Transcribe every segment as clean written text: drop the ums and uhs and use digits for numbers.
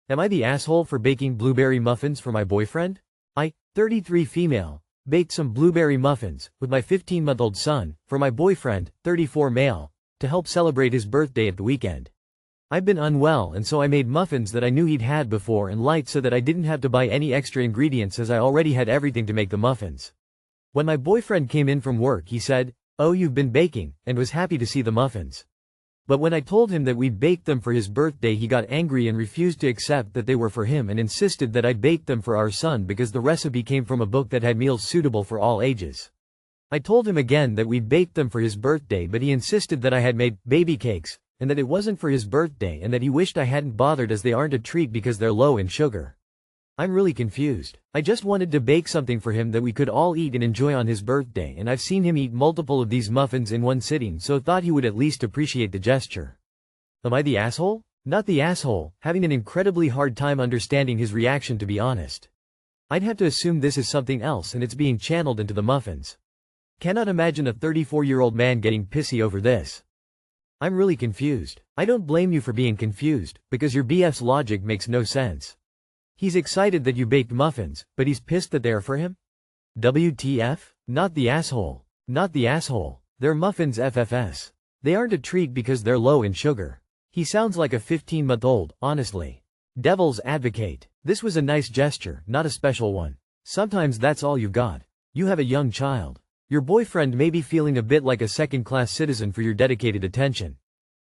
Am I the asshole for baking blueberry muffins for my boyfriend? I, 33 female, baked some blueberry muffins, with my 15-month-old son, for my boyfriend, 34 male, to help celebrate his birthday at the weekend. I've been unwell and so I made muffins that I knew he'd had before and liked so that I didn't have to buy any extra ingredients as I already had everything to make the muffins. When my boyfriend came in from work he said, "Oh, you've been baking," and was happy to see the muffins. But when I told him that we'd baked them for his birthday he got angry and refused to accept that they were for him and insisted that I'd baked them for our son because the recipe came from a book that had meals suitable for all ages. I told him again that we'd baked them for his birthday but he insisted that I had made baby cakes, and that it wasn't for his birthday and that he wished I hadn't bothered as they aren't a treat because they're low in sugar. I'm really confused. I just wanted to bake something for him that we could all eat and enjoy on his birthday and I've seen him eat multiple of these muffins in one sitting so thought he would at least appreciate the gesture. Am I the asshole? Not the asshole, having an incredibly hard time understanding his reaction to be honest. I'd have to assume this is something else and it's being channeled into the muffins. Cannot imagine a 34-year-old man getting pissy over this. I'm really confused. I don't blame you for being confused, because your BF's logic makes no sense. He's excited that you baked muffins, but he's pissed that they are for him? WTF? Not the asshole. Not the asshole. They're muffins FFS. They aren't a treat because they're low in sugar. He sounds like a 15-month-old, honestly. Devil's advocate. This was a nice gesture, not a special one. Sometimes that's all you've got. You have a young child. Your boyfriend may be feeling a bit like a second-class citizen for your dedicated attention.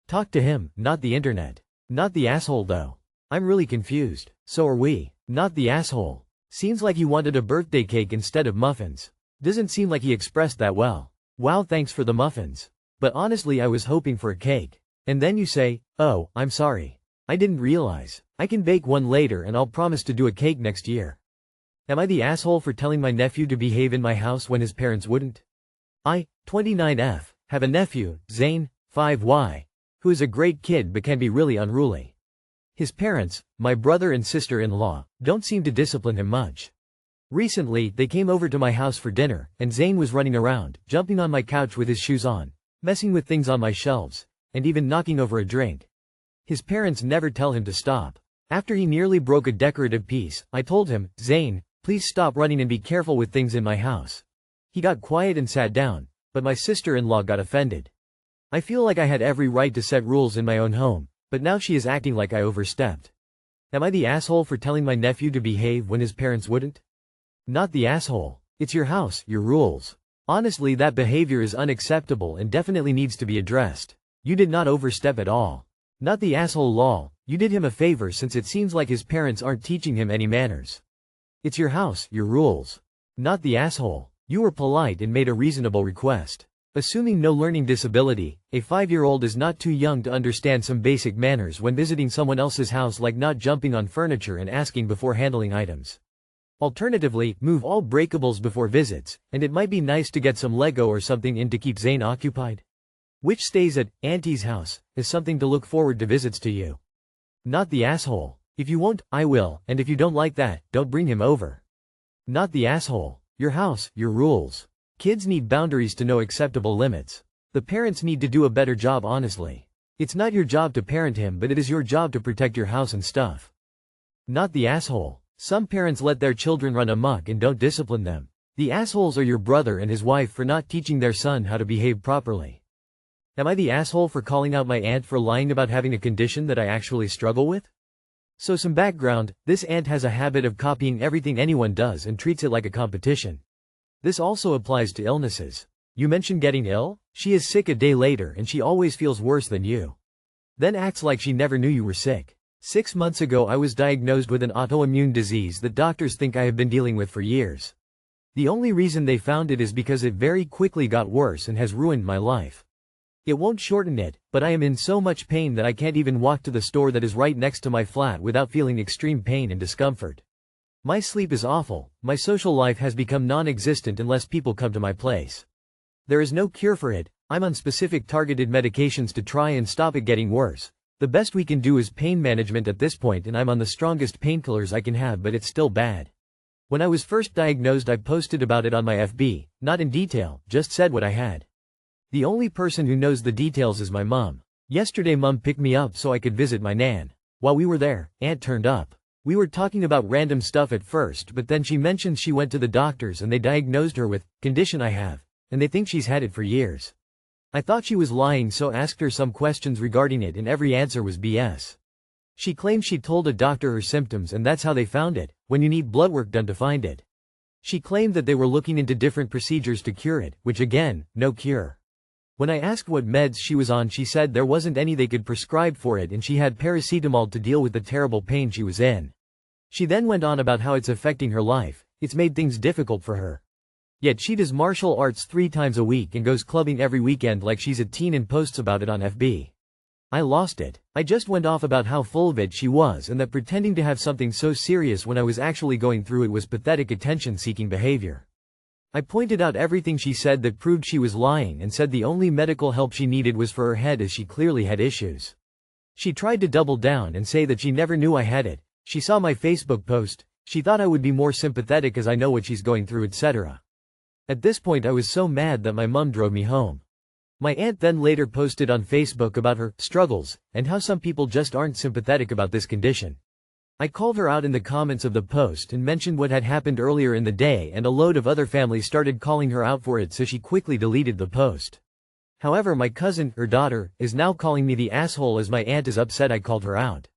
Talk to him, not the internet. Not the asshole though. I'm really confused. So are we. Not the asshole. Seems like he wanted a birthday cake instead of muffins. Doesn't seem like he expressed that well. Wow, thanks for the muffins. But honestly I was hoping for a cake. And then you say, "Oh, I'm sorry. I didn't realize. I can bake one later and I'll promise to do a cake next year." Am I the asshole for telling my nephew to behave in my house when his parents wouldn't? I, 29F, have a nephew, Zane, 5Y, who is a great kid but can be really unruly. His parents, my brother and sister-in-law, don't seem to discipline him much. Recently, they came over to my house for dinner, and Zane was running around, jumping on my couch with his shoes on, messing with things on my shelves, and even knocking over a drink. His parents never tell him to stop. After he nearly broke a decorative piece, I told him, "Zane, please stop running and be careful with things in my house." He got quiet and sat down, but my sister-in-law got offended. I feel like I had every right to set rules in my own home, but now she is acting like I overstepped. Am I the asshole for telling my nephew to behave when his parents wouldn't? Not the asshole. It's your house, your rules. Honestly, that behavior is unacceptable and definitely needs to be addressed. You did not overstep at all. Not the asshole lol. You did him a favor since it seems like his parents aren't teaching him any manners. It's your house, your rules. Not the asshole. You were polite and made a reasonable request. Assuming no learning disability, a 5-year-old is not too young to understand some basic manners when visiting someone else's house, like not jumping on furniture and asking before handling items. Alternatively, move all breakables before visits, and it might be nice to get some Lego or something in to keep Zane occupied. Which stays at Auntie's house, is something to look forward to visits to you. Not the asshole. If you won't, I will, and if you don't like that, don't bring him over. Not the asshole. Your house, your rules. Kids need boundaries to know acceptable limits. The parents need to do a better job honestly. It's not your job to parent him, but it is your job to protect your house and stuff. Not the asshole. Some parents let their children run amok and don't discipline them. The assholes are your brother and his wife for not teaching their son how to behave properly. Am I the asshole for calling out my aunt for lying about having a condition that I actually struggle with? So some background, this aunt has a habit of copying everything anyone does and treats it like a competition. This also applies to illnesses. You mention getting ill? She is sick a day later and she always feels worse than you. Then acts like she never knew you were sick. 6 months ago I was diagnosed with an autoimmune disease that doctors think I have been dealing with for years. The only reason they found it is because it very quickly got worse and has ruined my life. It won't shorten it, but I am in so much pain that I can't even walk to the store that is right next to my flat without feeling extreme pain and discomfort. My sleep is awful, my social life has become non-existent unless people come to my place. There is no cure for it, I'm on specific targeted medications to try and stop it getting worse. The best we can do is pain management at this point and I'm on the strongest painkillers I can have, but it's still bad. When I was first diagnosed I posted about it on my FB, not in detail, just said what I had. The only person who knows the details is my mom. Yesterday mom picked me up so I could visit my nan. While we were there, Aunt turned up. We were talking about random stuff at first, but then she mentioned she went to the doctors and they diagnosed her with condition I have, and they think she's had it for years. I thought she was lying, so asked her some questions regarding it and every answer was BS. She claimed she told a doctor her symptoms and that's how they found it, when you need blood work done to find it. She claimed that they were looking into different procedures to cure it, which again, no cure. When I asked what meds she was on, she said there wasn't any they could prescribe for it and she had paracetamol to deal with the terrible pain she was in. She then went on about how it's affecting her life, it's made things difficult for her. Yet she does martial arts 3 times a week and goes clubbing every weekend like she's a teen and posts about it on FB. I lost it. I just went off about how full of it she was and that pretending to have something so serious when I was actually going through it was pathetic attention-seeking behavior. I pointed out everything she said that proved she was lying and said the only medical help she needed was for her head as she clearly had issues. She tried to double down and say that she never knew I had it. She saw my Facebook post, she thought I would be more sympathetic as I know what she's going through, etc. At this point I was so mad that my mom drove me home. My aunt then later posted on Facebook about her struggles, and how some people just aren't sympathetic about this condition. I called her out in the comments of the post and mentioned what had happened earlier in the day, and a load of other families started calling her out for it, so she quickly deleted the post. However, my cousin, her daughter, is now calling me the asshole as my aunt is upset I called her out.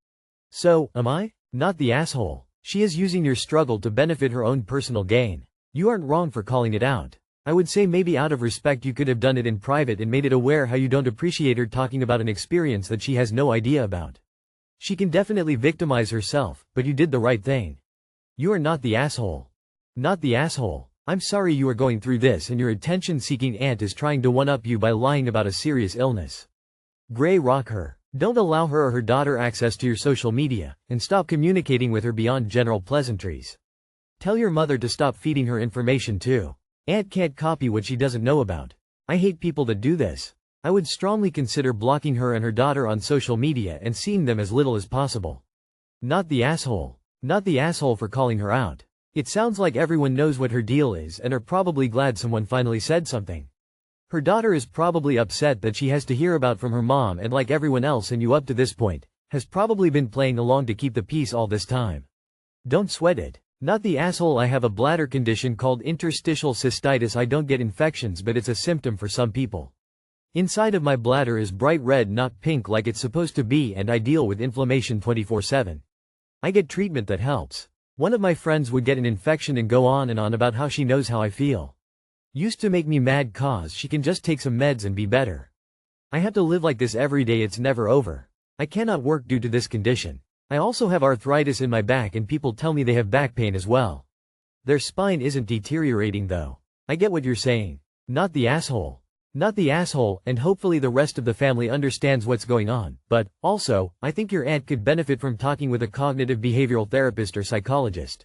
So, am I? Not the asshole. She is using your struggle to benefit her own personal gain. You aren't wrong for calling it out. I would say maybe out of respect you could have done it in private and made it aware how you don't appreciate her talking about an experience that she has no idea about. She can definitely victimize herself, but you did the right thing. You are not the asshole. Not the asshole. I'm sorry you are going through this and your attention-seeking aunt is trying to one-up you by lying about a serious illness. Gray rock her. Don't allow her or her daughter access to your social media, and stop communicating with her beyond general pleasantries. Tell your mother to stop feeding her information too. Aunt can't copy what she doesn't know about. I hate people that do this. I would strongly consider blocking her and her daughter on social media and seeing them as little as possible. Not the asshole. Not the asshole for calling her out. It sounds like everyone knows what her deal is and are probably glad someone finally said something. Her daughter is probably upset that she has to hear about from her mom, and like everyone else and you up to this point, has probably been playing along to keep the peace all this time. Don't sweat it. Not the asshole. I have a bladder condition called interstitial cystitis. I don't get infections, but it's a symptom for some people. Inside of my bladder is bright red, not pink like it's supposed to be, and I deal with inflammation 24/7. I get treatment that helps. One of my friends would get an infection and go on and on about how she knows how I feel. Used to make me mad cause she can just take some meds and be better. I have to live like this every day, it's never over. I cannot work due to this condition. I also have arthritis in my back and people tell me they have back pain as well. Their spine isn't deteriorating though. I get what you're saying. Not the asshole. Not the asshole, and hopefully the rest of the family understands what's going on, but, also, I think your aunt could benefit from talking with a cognitive behavioral therapist or psychologist.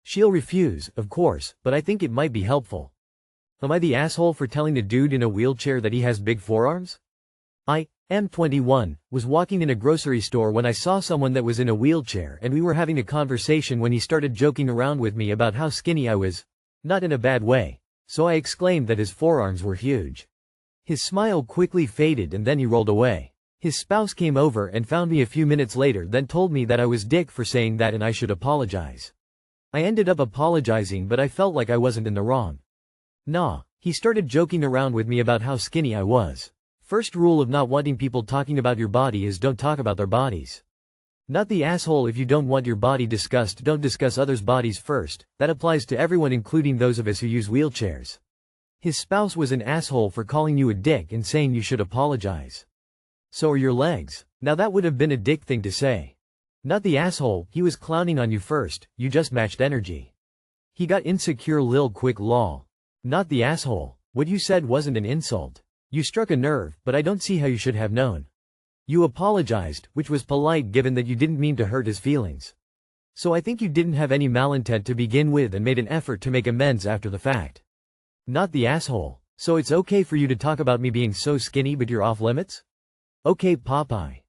She'll refuse, of course, but I think it might be helpful. Am I the asshole for telling a dude in a wheelchair that he has big forearms? I, M21, was walking in a grocery store when I saw someone that was in a wheelchair and we were having a conversation when he started joking around with me about how skinny I was. Not in a bad way. So I exclaimed that his forearms were huge. His smile quickly faded and then he rolled away. His spouse came over and found me a few minutes later, then told me that I was dick for saying that and I should apologize. I ended up apologizing, but I felt like I wasn't in the wrong. Nah, he started joking around with me about how skinny I was. First rule of not wanting people talking about your body is don't talk about their bodies. Not the asshole. If you don't want your body discussed, don't discuss others' bodies first. That applies to everyone, including those of us who use wheelchairs. His spouse was an asshole for calling you a dick and saying you should apologize. So are your legs. Now that would have been a dick thing to say. Not the asshole. He was clowning on you first, you just matched energy. He got insecure lil quick lol. Not the asshole. What you said wasn't an insult. You struck a nerve, but I don't see how you should have known. You apologized, which was polite given that you didn't mean to hurt his feelings. So I think you didn't have any malintent to begin with and made an effort to make amends after the fact. Not the asshole. So it's okay for you to talk about me being so skinny but you're off limits? Okay Popeye.